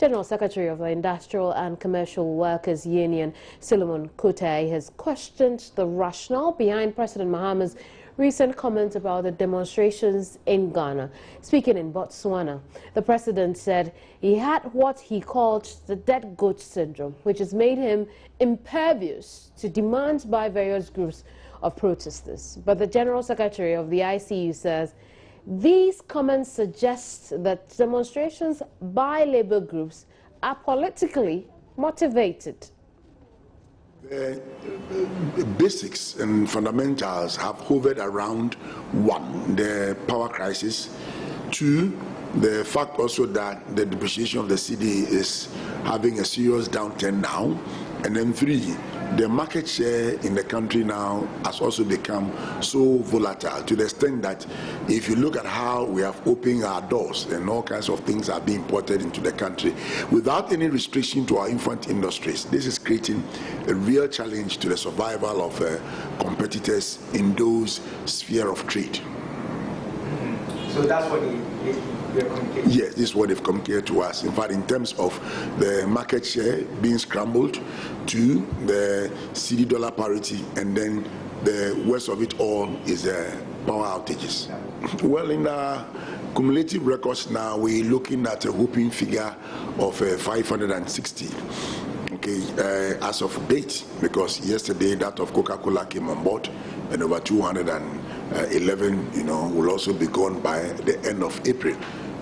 General Secretary of the Industrial and Commercial Workers Union, Solomon Kutai, has questioned the rationale behind President Mahama's recent comments about the demonstrations in Ghana. Speaking in Botswana, the president said he had what he called the dead goat syndrome, which has made him impervious to demands by various groups of protesters. But the General Secretary of the ICU says these comments suggest that demonstrations by labor groups are politically motivated. The basics and fundamentals have hovered around: one, the power crisis; two, the fact also that the depreciation of the cedi is having a serious downturn now; and then three, the market share in the country now has also become so volatile to the extent that if you look at how we have opened our doors and all kinds of things are being imported into the country without any restriction to our infant industries, this is creating a real challenge to the survival of competitors in those sphere of trade. So that's what they're communicating? Yes, this is what they've communicated to us. In fact, in terms of the market share being scrambled, to the cedi dollar parity, and then the worst of it all is power outages. Well, in our cumulative records now, we're looking at a whopping figure of 560. Okay, as of date, because yesterday that of Coca-Cola came on board, and over 211, will also be gone by the end of April.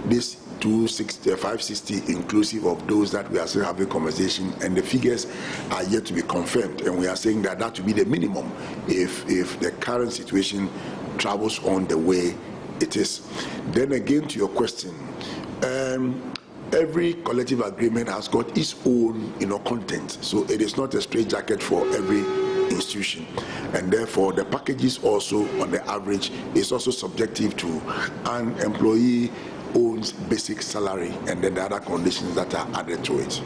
This 560 inclusive of those that we are still having conversation, and the figures are yet to be confirmed, and we are saying that that will be the minimum if the current situation travels on the way it is. Then again, to your question, every collective agreement has got its own content, so it is not a straitjacket for every institution, and therefore the packages also on the average is also subjective to an employee owns basic salary and then the other conditions that are added to it.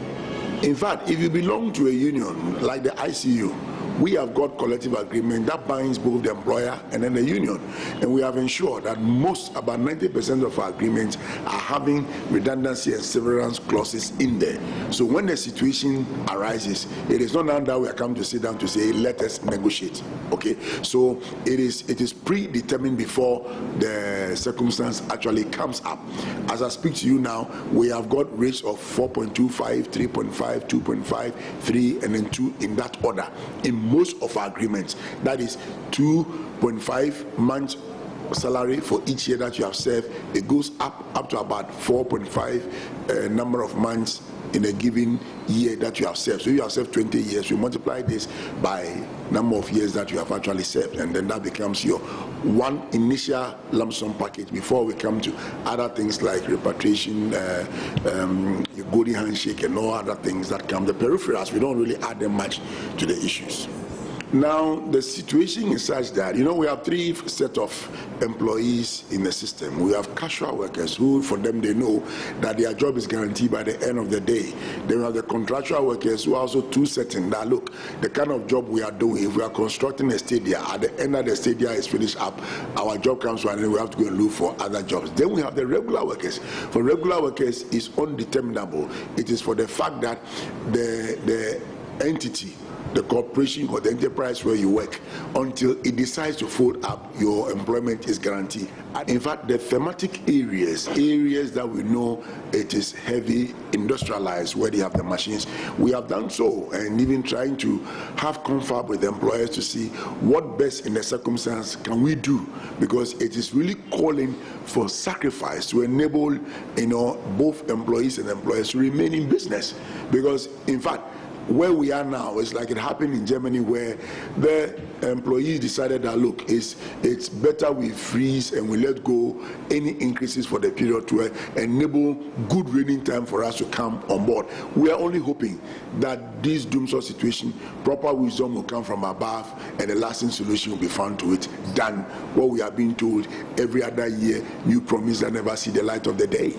In fact, if you belong to a union like the ICU, we have got collective agreement that binds both the employer and then the union, and we have ensured that about 90% of our agreements are having redundancy and severance clauses in there. So when the situation arises, it is not now that we are coming to sit down to say let us negotiate. Okay, so it is predetermined before the circumstance actually comes up. As I speak to you now, we have got rates of 4.25, 3.5, 2.5, 3, and then 2 in that order in most of our agreements. That is 2.5 months salary for each year that you have served. It goes up to about 4.5 number of months in a given year that you have served. So you have served 20 years, you multiply this by number of years that you have actually served, and then that becomes your one initial lump sum package before we come to other things like repatriation, your golden handshake, and all other things that come. The peripherals, we don't really add them much to the issues. Now, the situation is such that, we have three sets of employees in the system. We have casual workers who, for them, they know that their job is guaranteed by the end of the day. Then we have the contractual workers who are also too certain that, look, the kind of job we are doing, if we are constructing a stadium, at the end of the stadium is finished up, our job comes to an end, we have to go and look for other jobs. Then we have the regular workers. For regular workers, it's undeterminable. It is for the fact that the entity, the corporation or the enterprise where you work, until it decides to fold up, your employment is guaranteed. And in fact, the thematic areas that we know it is heavy industrialized, where they have the machines, we have done so, and even trying to have comfort with the employers to see what best in the circumstance can we do, because it is really calling for sacrifice to enable both employees and employers to remain in business. Because in fact, where we are now is like it happened in Germany, where the employees decided that, look, it's better we freeze and we let go any increases for the period to enable good reigning time for us to come on board. We are only hoping that this doomsday situation, proper wisdom will come from above, and a lasting solution will be found to it than what we are being told every other year, new promise that never see the light of the day.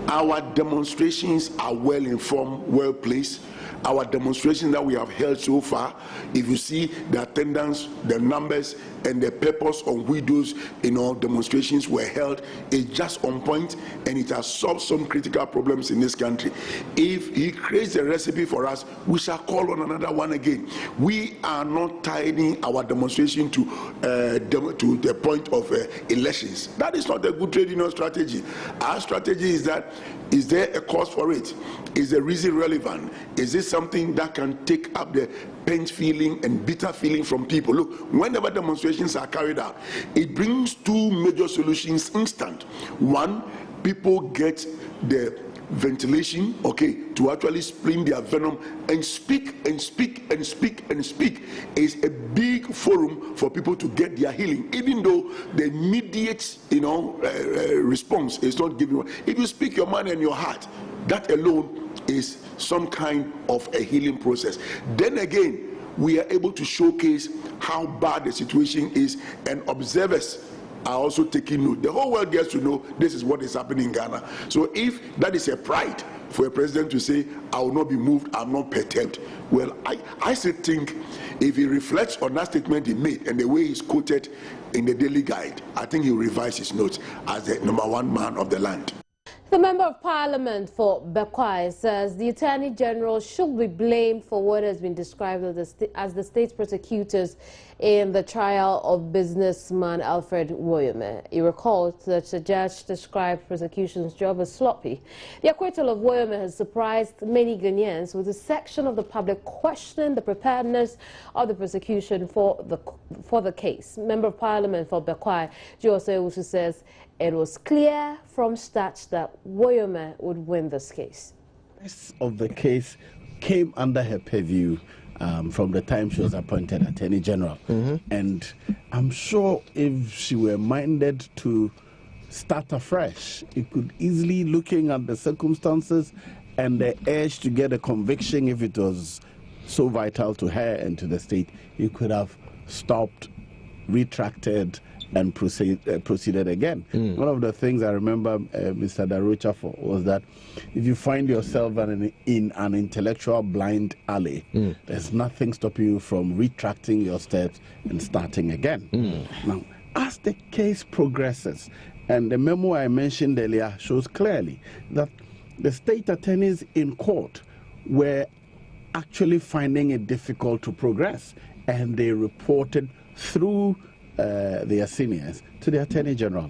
Our demonstrations are well informed, well placed. Our demonstrations that we have held so far, if you see the attendance, the numbers, and the purpose on which those demonstrations were held is just on point, and it has solved some critical problems in this country. If he creates a recipe for us, we shall call on another one again. We are not tying our demonstration to the point of elections. That is not a good trade union strategy. Our strategy is that, is there a cause for it? Is the reason relevant? Is it something that can take up the pain feeling and bitter feeling from people? Look, whenever demonstrations are carried out, it brings two major solutions instant. One, people get the ventilation, to actually spring their venom and speak and speak and speak and speak. Is a big forum for people to get their healing, even though the immediate response is not given. If you speak your mind and your heart, that alone is some kind of a healing process. Then again, we are able to showcase how bad the situation is, and observers are also taking note. The whole world gets to know this is what is happening in Ghana. So if that is a pride for a president to say, I will not be moved, I'm not perturbed, well, I still think if he reflects on that statement he made and the way he's quoted in the Daily Guide, I think he'll revise his notes as the #1 man of the land. The Member of Parliament for Bekwai says the Attorney General should be blamed for what has been described as the state's prosecutors in the trial of businessman Alfred Woyome. He recalled that the judge described prosecution's job as sloppy. The acquittal of Woyome has surprised many Ghanaians, with a section of the public questioning the preparedness of the prosecution for the case. Member of Parliament for Bekwai, Jose Owusu, says it was clear from start that Woyome would win this case. Of the case came under her purview from the time she was appointed Attorney General. And I'm sure if she were minded to start afresh, it could easily, looking at the circumstances and the urge to get a conviction, if it was so vital to her and to the state, it could have stopped, retracted, and proceeded again. One of the things I remember Mr. Darocha for was that if you find yourself in an intellectual blind alley, there's nothing stopping you from retracting your steps and starting again. Now, as the case progresses, and the memo I mentioned earlier shows clearly that the state attorneys in court were actually finding it difficult to progress, and they reported through their seniors to the Attorney General.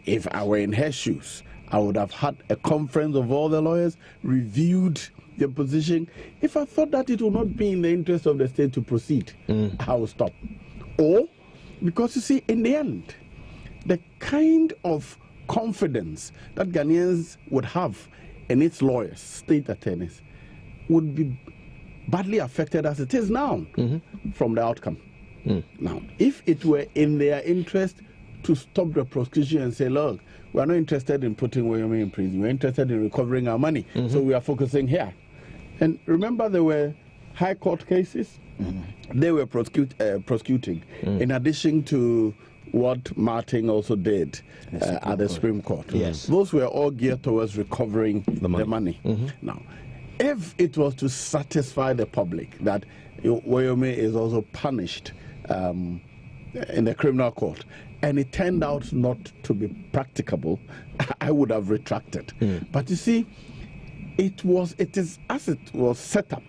If I were in her shoes, I would have had a conference of all the lawyers, reviewed their position. If I thought that it would not be in the interest of the state to proceed, I would stop. Or, because you see, in the end, the kind of confidence that Ghanaians would have in its lawyers, state attorneys, would be badly affected as it is now from the outcome. Now, if it were in their interest to stop the prosecution and say, look, we are not interested in putting Woyome in prison, we're interested in recovering our money, so we are focusing here. And remember, there were high court cases they were prosecuting, in addition to what Martin also did at the Supreme Court. Those were all geared towards recovering the money. Now, if it was to satisfy the public that Woyome is also punished in the criminal court, and it turned out not to be practicable, I would have retracted. But you see, it is as it was set up.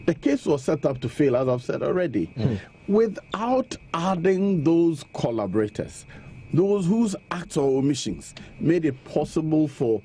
The case was set up to fail, as I've said already, without adding those collaborators, those whose acts or omissions made it possible for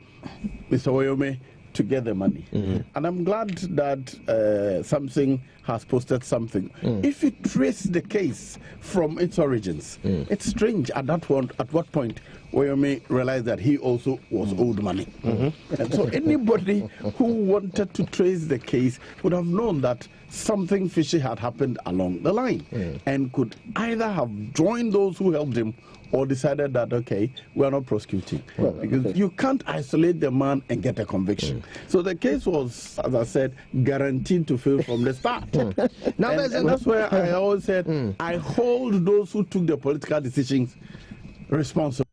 Mr. Woyome to get the money. And I'm glad that Something has posted something. If you trace the case from its origins, it's strange at what point Woyome realized that he also was owed money. And so anybody who wanted to trace the case would have known that something fishy had happened along the line, and could either have joined those who helped him or decided that, okay, we are not prosecuting. Because you can't isolate the man and get a conviction. So the case was, as I said, guaranteed to fail from the start. and that's where I always said, I hold those who took the political decisions responsible.